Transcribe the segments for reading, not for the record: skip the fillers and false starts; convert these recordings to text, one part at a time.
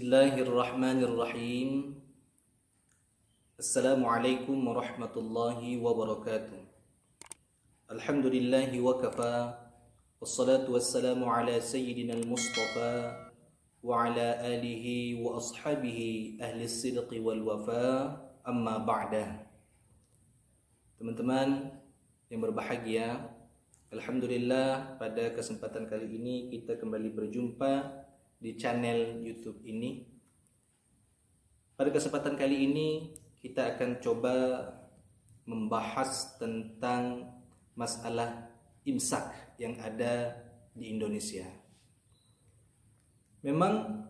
Bismillahirrahmanirrahim. Assalamualaikum warahmatullahi wabarakatuh. Alhamdulillahi wa kafa. Wassalatu wassalamu ala sayyidina al-Mustafa wa ala alihi wa ashabihi ahli sidqi wal wafa. Amma ba'dah. Teman-teman yang berbahagia, alhamdulillah pada kesempatan kali ini kita kembali berjumpa di channel YouTube ini. Pada kesempatan kali ini kita akan coba membahas tentang masalah imsak yang ada di Indonesia. Memang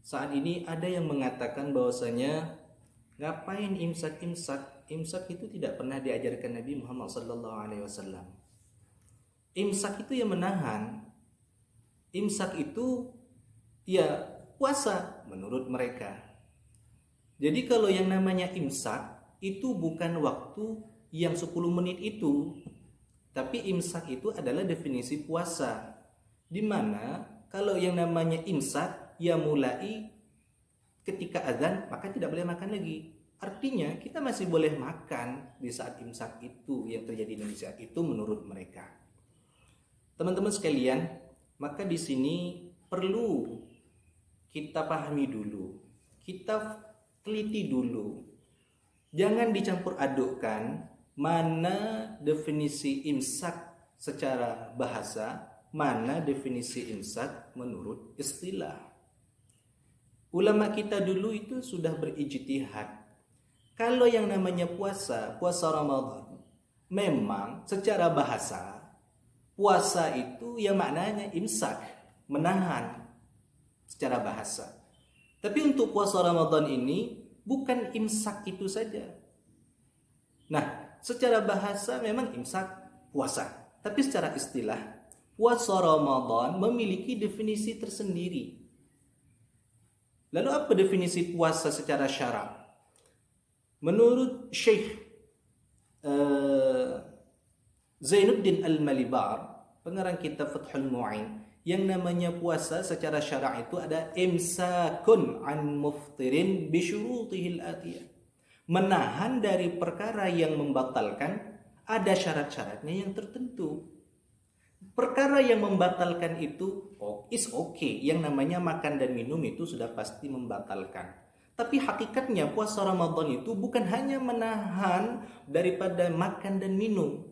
saat ini ada yang mengatakan bahwasanya ngapain imsak? Imsak itu tidak pernah diajarkan Nabi Muhammad SAW. Imsak itu yang menahan. Imsak itu ya puasa menurut mereka. Jadi kalau yang namanya imsak itu bukan waktu yang 10 menit itu, tapi imsak itu adalah definisi puasa. Dimana kalau yang namanya imsak ya mulai ketika azan maka tidak boleh makan lagi. Artinya kita masih boleh makan di saat imsak itu yang terjadi di Indonesia, itu menurut mereka. Teman-teman sekalian, maka di sini perlu kita pahami dulu, kita teliti dulu. Jangan dicampur adukkan mana definisi imsak secara bahasa, mana definisi imsak menurut istilah. Ulama kita dulu itu sudah berijtihad. Kalau yang namanya puasa Ramadan, memang secara bahasa puasa itu ya maknanya imsak, menahan secara bahasa. Tapi untuk puasa Ramadan ini bukan imsak itu saja. Nah, secara bahasa memang imsak puasa. Tapi secara istilah, puasa Ramadan memiliki definisi tersendiri. Lalu apa definisi puasa secara syarak? Menurut Syekh Zainuddin Al-Malibar, pengarang kitab Fathul Mu'in, yang namanya puasa secara syara' itu ada imsakun an muftirin bi syurutihil atiyah. Menahan dari perkara yang membatalkan, ada syarat-syaratnya yang tertentu. Perkara yang membatalkan itu is okay. Yang namanya makan dan minum itu sudah pasti membatalkan. Tapi hakikatnya puasa Ramadan itu bukan hanya menahan daripada makan dan minum.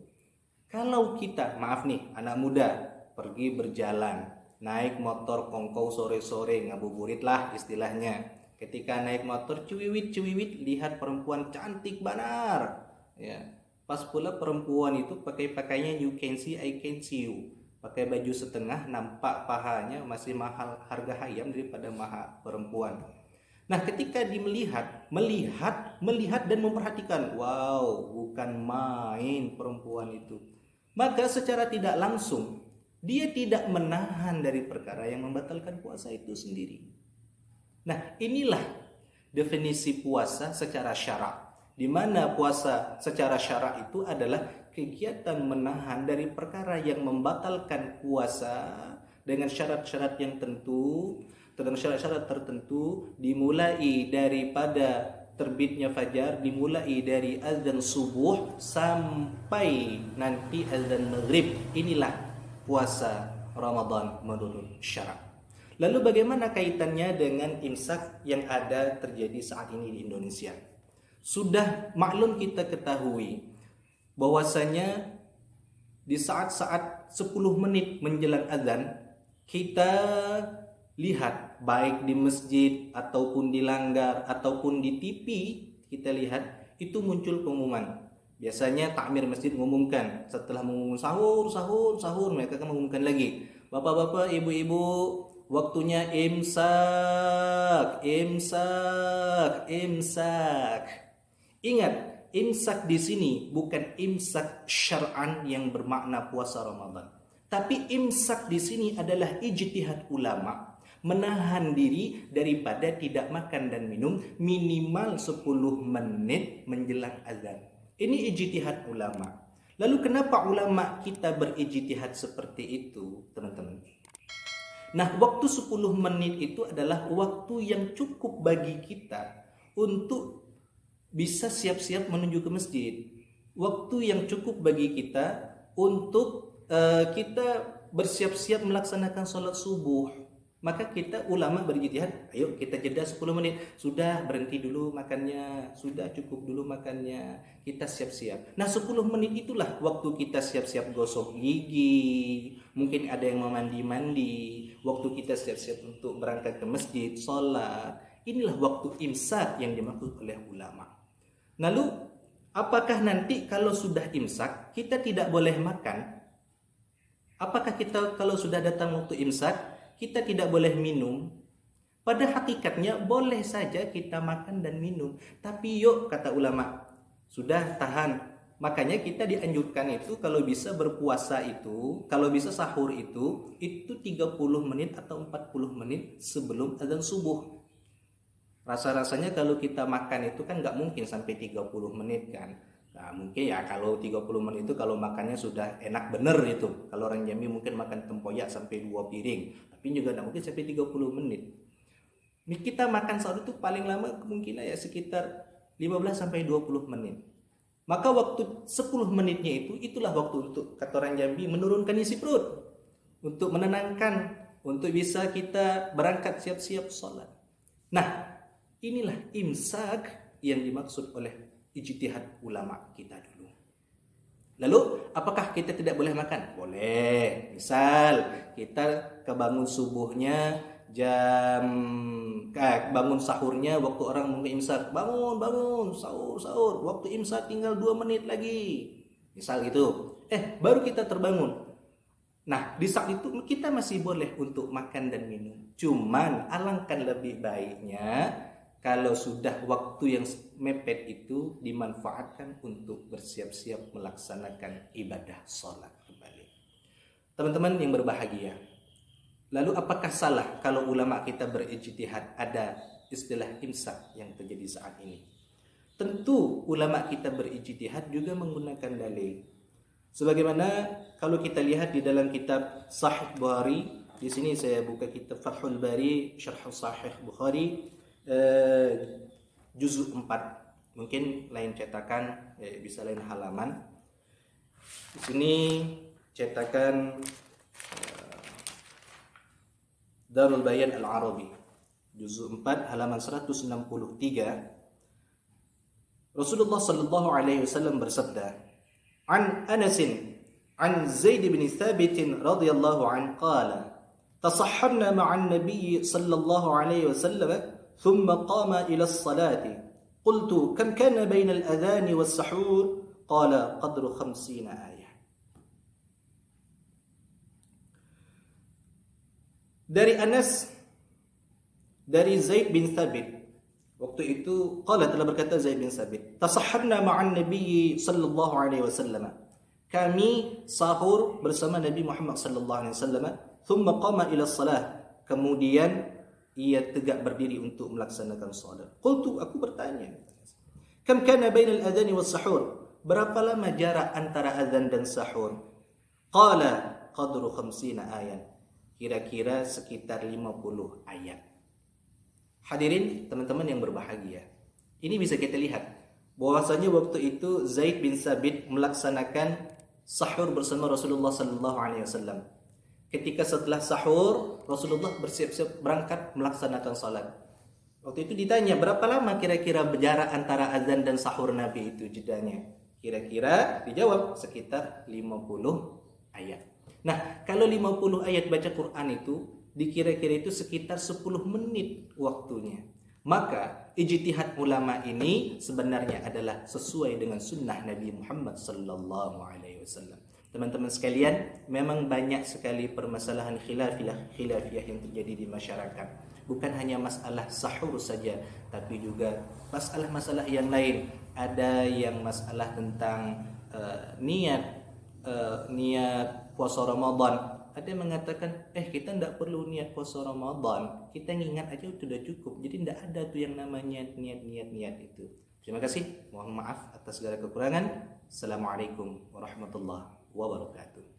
Kalau kita, maaf nih, anak muda pergi berjalan, naik motor kongkow sore-sore, ngabuburit lah istilahnya. Ketika naik motor cuwiwit lihat perempuan cantik banar, ya. Pas pula perempuan itu pakai pakainya you can see I can see you, pakai baju setengah, nampak pahanya masih mahal harga ayam daripada mahal perempuan. Nah, ketika melihat dan memperhatikan, wow, bukan main perempuan itu, maka secara tidak langsung dia tidak menahan dari perkara yang membatalkan puasa itu sendiri. Nah, inilah definisi puasa secara syarak. Di mana puasa secara syarak itu adalah kegiatan menahan dari perkara yang membatalkan puasa dengan syarat-syarat yang tentu, dengan syarat-syarat tertentu, dimulai daripada terbitnya fajar, dimulai dari azan subuh sampai nanti azan maghrib. Inilah puasa Ramadan menurut syarak. Lalu bagaimana kaitannya dengan imsak yang ada terjadi saat ini di Indonesia? Sudah maklum kita ketahui bahwasanya di saat-saat 10 menit menjelang azan, kita lihat baik di masjid ataupun di langgar ataupun di TV, kita lihat itu muncul pengumuman. Biasanya takmir masjid mengumumkan, setelah mengumumkan sahur, mereka akan mengumumkan lagi, bapak-bapak, ibu-ibu, waktunya imsak. Ingat, imsak di sini bukan imsak syar'an yang bermakna puasa Ramadan. Tapi imsak di sini adalah ijtihad ulama, menahan diri daripada tidak makan dan minum minimal 10 menit menjelang azan. Ini ijtihad ulama. Lalu kenapa ulama kita berijtihad seperti itu, teman-teman? Nah, waktu 10 menit itu adalah waktu yang cukup bagi kita untuk bisa siap-siap menuju ke masjid. Waktu yang cukup bagi kita untuk kita bersiap-siap melaksanakan sholat subuh. Maka kita ulama berijtihad, ayo kita jeda 10 menit. Sudah, berhenti dulu makannya. Sudah, cukup dulu makannya. Kita siap-siap. Nah, 10 menit itulah waktu kita siap-siap gosok gigi. Mungkin ada yang mau mandi-mandi. Waktu kita siap-siap untuk berangkat ke masjid, sholat. Inilah waktu imsak yang dimaksud oleh ulama. Lalu, apakah nanti kalau sudah imsak, kita tidak boleh makan? Apakah kita kalau sudah datang waktu imsak, kita tidak boleh minum? Pada hakikatnya boleh saja kita makan dan minum. Tapi yuk, kata ulama, sudah tahan. Makanya kita dianjurkan itu kalau bisa berpuasa itu, kalau bisa sahur itu 30 menit atau 40 menit sebelum azan subuh. Rasa-rasanya kalau kita makan itu kan nggak mungkin sampai 30 menit kan. Nah, mungkin ya kalau 30 menit itu kalau makannya sudah enak bener itu. Kalau orang Jambi mungkin makan tempoyak sampai 2 piring. Tapi juga nggak mungkin sampai 30 menit. Ini kita makan sahur itu paling lama kemungkinan ya sekitar 15 sampai 20 menit. Maka waktu 10 menitnya itulah waktu untuk kata orang Jambi menurunkan isi perut. Untuk menenangkan, untuk bisa kita berangkat siap-siap sholat. Nah, inilah imsak yang dimaksud oleh ijtihad ulama kita dulu. Lalu, apakah kita tidak boleh makan? Boleh. Misal, kita kebangun subuhnya bangun sahurnya waktu orang mau imsak. Bangun, sahur. Waktu imsak tinggal 2 menit lagi. Misal gitu. Baru kita terbangun. Nah, di saat itu kita masih boleh untuk makan dan minum. Cuman, alangkah lebih baiknya kalau sudah waktu yang mepet itu dimanfaatkan untuk bersiap-siap melaksanakan ibadah sholat kembali. Teman-teman yang berbahagia, lalu apakah salah kalau ulama kita berijtihad ada istilah imsak yang terjadi saat ini? Tentu ulama kita berijtihad juga menggunakan dalil. Sebagaimana kalau kita lihat di dalam kitab Sahih Bukhari, di sini saya buka kitab Fathul Bari, Syarh Sahih Bukhari, juzuk 4, mungkin lain cetakan, bisa lain halaman. Di sini cetakan Darul Bayan Al-Arabi, juzuk 4 halaman 163. Rasulullah sallallahu alaihi wasallam bersabda, "An Anas an Zaid bin Thabit radhiyallahu an qala, tasahharna ma'an nabiy sallallahu alaihi wasallam ثم قام إلى الصلاة قلت كم كان بين الأذان والسحور قال قدر 50 آية." Dari Anas, dari Zaid bin Thabit, waktu itu qala, telah berkata Zaid bin Thabit, tasahharna ma'an Nabi sallallahu alaihi wasallam, kami sahur bersama Nabi Muhammad sallallahu alaihi wasallam, thumma qama ila shalah, kemudian ia tegak berdiri untuk melaksanakan salat. Qultu, aku bertanya, kam kana bainal adhan was sahur, berapa lama jarak antara azan dan sahur? Qala qadru 50 ayat, kira-kira sekitar 50 ayat. Hadirin teman-teman yang berbahagia, ini bisa kita lihat bahwasanya waktu itu Zaid bin Sabit melaksanakan sahur bersama Rasulullah sallallahu alaihi wasallam. Ketika setelah sahur, Rasulullah bersiap-siap berangkat melaksanakan salat. Waktu itu ditanya, berapa lama kira-kira jarak antara azan dan sahur Nabi itu jedanya? Kira-kira dijawab sekitar 50 ayat. Nah, kalau 50 ayat baca Quran itu dikira-kira itu sekitar 10 menit waktunya. Maka ijtihad ulama ini sebenarnya adalah sesuai dengan sunnah Nabi Muhammad sallallahu alaihi wasallam. Teman-teman sekalian, memang banyak sekali permasalahan khilafiyah yang terjadi di masyarakat. Bukan hanya masalah sahur saja, tapi juga masalah-masalah yang lain. Ada yang masalah tentang niat puasa Ramadan. Ada yang mengatakan, kita tidak perlu niat puasa Ramadan, kita ngingat aja sudah cukup. Jadi tidak ada tuh yang namanya niat itu. Terima kasih. Mohon maaf atas segala kekurangan. Assalamualaikum warahmatullahi wabarakatuh.